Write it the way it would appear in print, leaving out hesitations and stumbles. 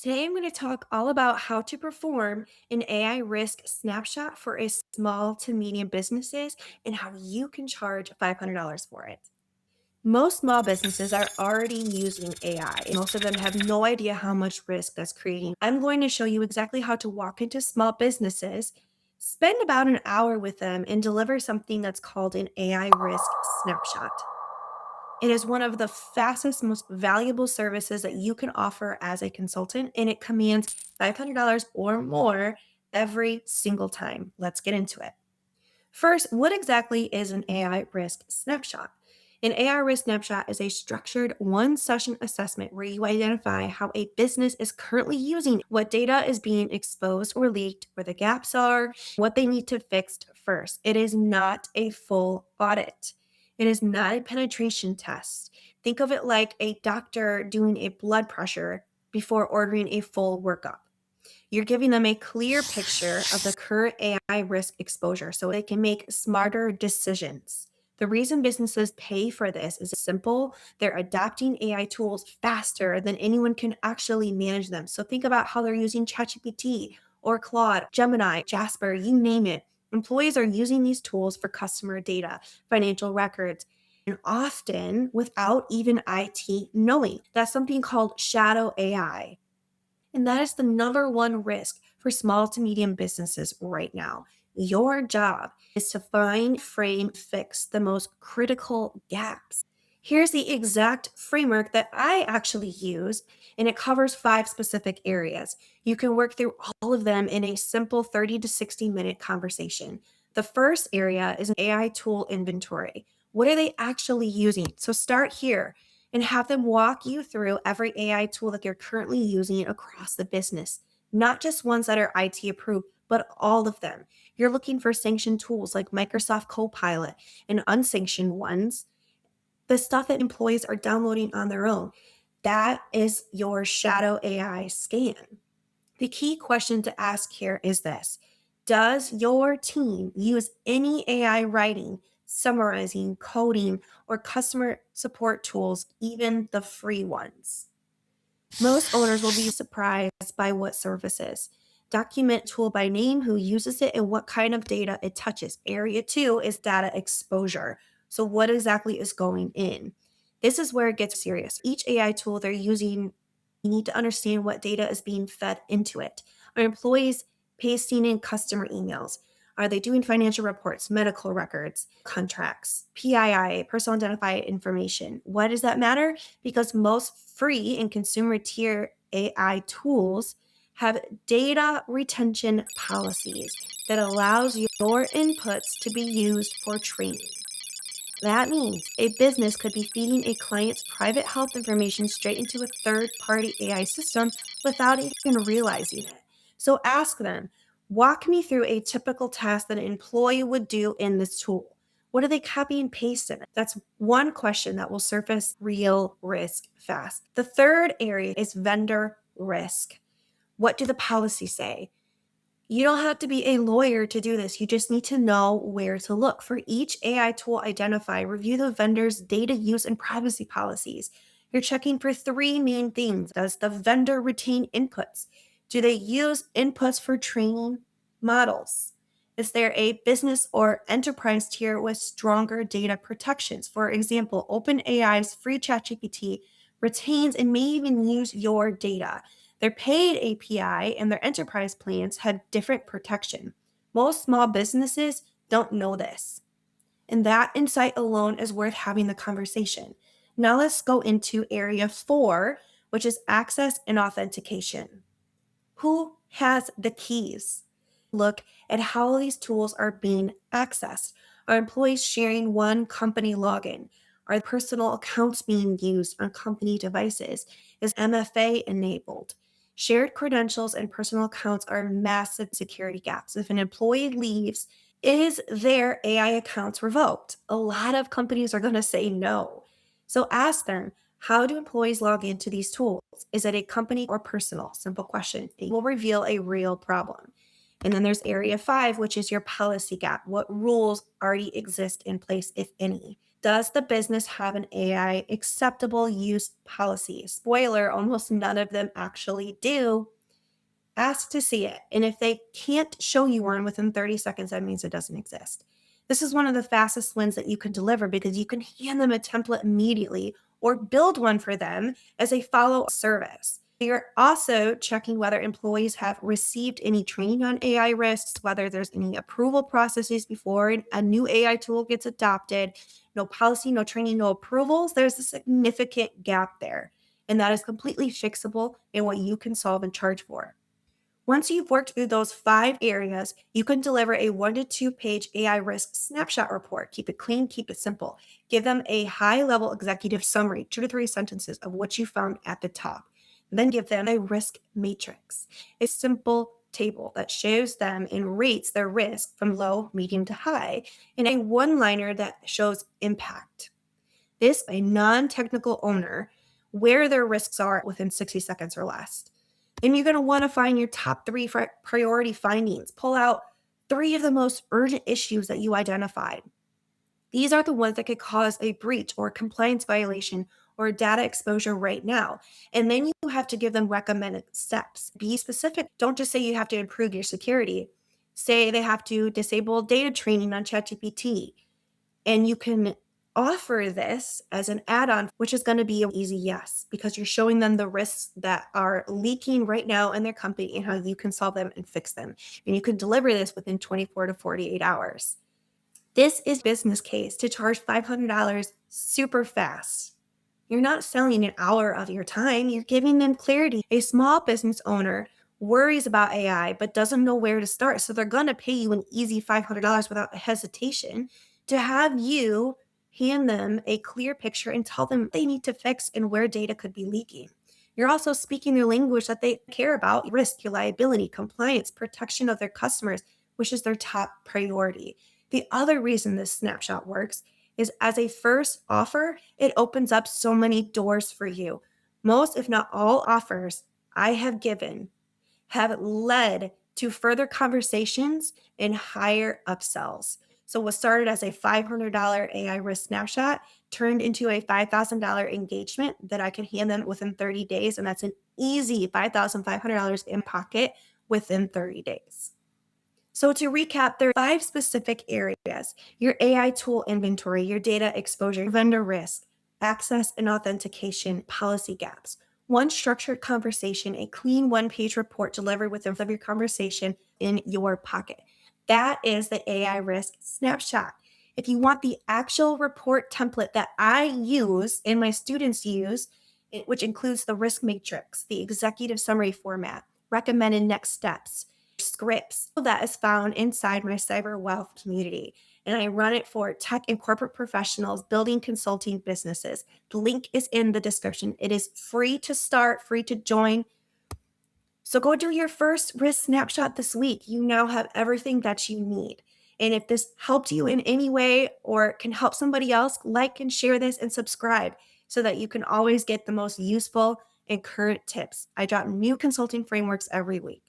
Today, I'm going to talk all about how to perform an AI risk snapshot for a small to medium businesses and how you can charge $500 for it. Most small businesses are already using AI. Most of them have no idea how much risk that's creating. I'm going to show you exactly how to walk into small businesses, spend about an hour with them, and deliver something that's called an AI risk snapshot. It is one of the fastest, most valuable services that you can offer as a consultant, and it commands $500 or more every single time. Let's get into it. First, what exactly is an AI risk snapshot? An AI risk snapshot is a structured one session assessment where you identify how a business is currently using, what data is being exposed or leaked, where the gaps are, what they need to fix first. It is not a full audit. It is not a penetration test. Think of it like a doctor doing a blood pressure before ordering a full workup. You're giving them a clear picture of the current AI risk exposure so they can make smarter decisions. The reason businesses pay for this is simple. They're adopting AI tools faster than anyone can actually manage them. So think about how they're using ChatGPT or Claude, Gemini, Jasper, you name it. Employees are using these tools for customer data, financial records, and often without even IT knowing. That's something called shadow AI. And that is the number one risk for small to medium businesses right now. Your job is to find, frame, fix the most critical gaps. Here's the exact framework that I actually use, and it covers five specific areas. You can work through all of them in a simple 30 to 60-minute conversation. The first area is an AI tool inventory. What are they actually using? So start here and have them walk you through every AI tool that they're currently using across the business, not just ones that are IT approved, but all of them. You're looking for sanctioned tools like Microsoft Copilot and unsanctioned ones, the stuff that employees are downloading on their own. That is your shadow AI scan. The key question to ask here is this: does your team use any AI writing, summarizing, coding, or customer support tools, even the free ones? Most owners will be surprised by what services. Document tool by name, who uses it, and what kind of data it touches. Area two is data exposure. So, what exactly is going in? This is where it gets serious. Each AI tool they're using, you need to understand what data is being fed into it. Are employees pasting in customer emails? Are they doing financial reports, medical records, contracts, PII, personal identified information? Why does that matter? Because most free and consumer tier AI tools have data retention policies that allows your inputs to be used for training. That means a business could be feeding a client's private health information straight into a third-party AI system without even realizing it. So ask them, walk me through a typical task that an employee would do in this tool. What do they copy and paste in it? That's one question that will surface real risk fast. The third area is vendor risk. What do the policies say? You don't have to be a lawyer to do this. You just need to know where to look. For each AI tool identify, review the vendor's data use and privacy policies. You're checking for three main things. Does the vendor retain inputs? Do they use inputs for training models? Is there a business or enterprise tier with stronger data protections? For example, OpenAI's free ChatGPT retains and may even use your data. Their paid API and their enterprise plans have different protection. Most small businesses don't know this. And that insight alone is worth having the conversation. Now let's go into area four, which is access and authentication. Who has the keys? Look at how these tools are being accessed. Are employees sharing one company login? Are personal accounts being used on company devices? Is MFA enabled? Shared credentials and personal accounts are massive security gaps. If an employee leaves, is their AI accounts revoked? A lot of companies are going to say no. So ask them, how do employees log into these tools? Is it a company or personal? Simple question. It will reveal a real problem. And then there's area five, which is your policy gap. What rules already exist in place, if any? Does the business have an AI acceptable use policy? Spoiler, almost none of them actually do. Ask to see it. And if they can't show you one within 30 seconds, that means it doesn't exist. This is one of the fastest wins that you can deliver because you can hand them a template immediately or build one for them as a follow service. You're also checking whether employees have received any training on AI risks, whether there's any approval processes before a new AI tool gets adopted. No policy, no training, no approvals. There's a significant gap there. And that is completely fixable in what you can solve and charge for. Once you've worked through those 5 areas, you can deliver a 1 to 2 page AI risk snapshot report. Keep it clean, keep it simple. Give them a high level executive summary, 2 to 3 sentences of what you found at the top. Then give them a risk matrix, a simple table that shows them and rates their risk from low, medium to high, and a one liner that shows impact. This, a non technical owner, where their risks are within 60 seconds or less. Then you're going to want to find your top 3 priority findings. Pull out 3 of the most urgent issues that you identified. These are the ones that could cause a breach or compliance violation or data exposure right now. And then you have to give them recommended steps. Be specific. Don't just say you have to improve your security. Say they have to disable data training on ChatGPT. And you can offer this as an add on, which is going to be an easy yes, because you're showing them the risks that are leaking right now in their company and how you can solve them and fix them. And you can deliver this within 24 to 48 hours. This is business case to charge $500 super fast. You're not selling an hour of your time, you're giving them clarity. A small business owner worries about AI but doesn't know where to start. So they're going to pay you an easy $500 without hesitation to have you hand them a clear picture and tell them what they need to fix and where data could be leaking. You're also speaking their language that they care about: risk, reliability, compliance, protection of their customers, which is their top priority. The other reason this snapshot works is as a first offer, it opens up so many doors for you. Most, if not all, offers I have given have led to further conversations and higher upsells. So, what started as a $500 AI risk snapshot turned into a $5,000 engagement that I can hand them within 30 days. And that's an easy $5,500 in pocket within 30 days. So, to recap, there are 5 specific areas: your AI tool inventory, your data exposure, vendor risk, access and authentication, policy gaps. One structured conversation, a clean 1 page report delivered within of your conversation in your pocket. That is the AI risk snapshot. If you want the actual report template that I use and my students use, which includes the risk matrix, the executive summary format, recommended next steps, scripts, that is found inside my cyber wealth community. And I run it for tech and corporate professionals building consulting businesses. The link is in the description. It is free to start, free to join. So go do your first risk snapshot this week. You now have everything that you need. And if this helped you in any way or can help somebody else, like and share this and subscribe so that you can always get the most useful and current tips. I drop new consulting frameworks every week.